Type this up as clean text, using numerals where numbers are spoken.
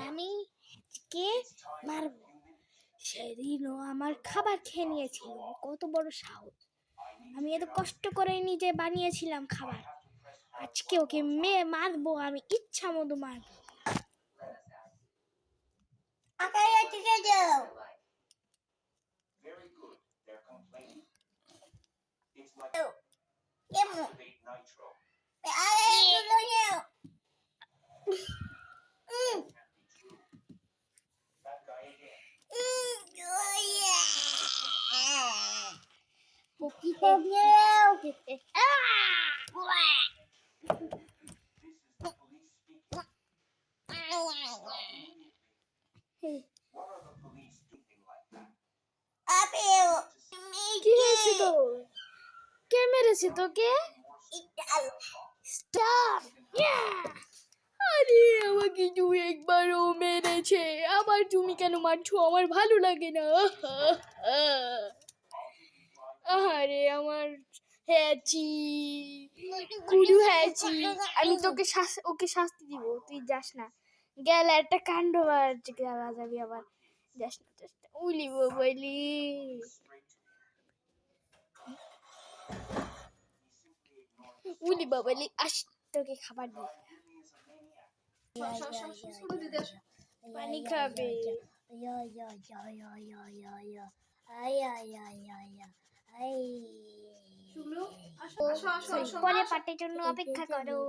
আমি আজকে মারবো। সেদিনও আমার খাবার খেয়ে নিয়েছিল, কত বড় সাহস! আমি এত কষ্ট করে নিজে বানিয়েছিলাম খাবার, আজকে ওকে মারবো, আমি ইচ্ছা মতো মারবো। কি হয়েছে তোর? কে মেরেছে তোকে? স্টার! আরে আমাকে তুমি একবারও মেরেছে, আবার তুমি কেন মারছো? আমার ভালো লাগে না। আরে আমার হ্যাচি, কুলু হ্যাচি, আমি তোকে ওকে শাস্তি দিব, তুই যাস না। গেলে একটা কাণ্ড গেলা যাবি, আবার যাস না, যাস না। উলি বলি উলি বাবালি, আস তোকে খাবার দিই। পানি খাবে। পরে পার্টির জন্য অপেক্ষা করো।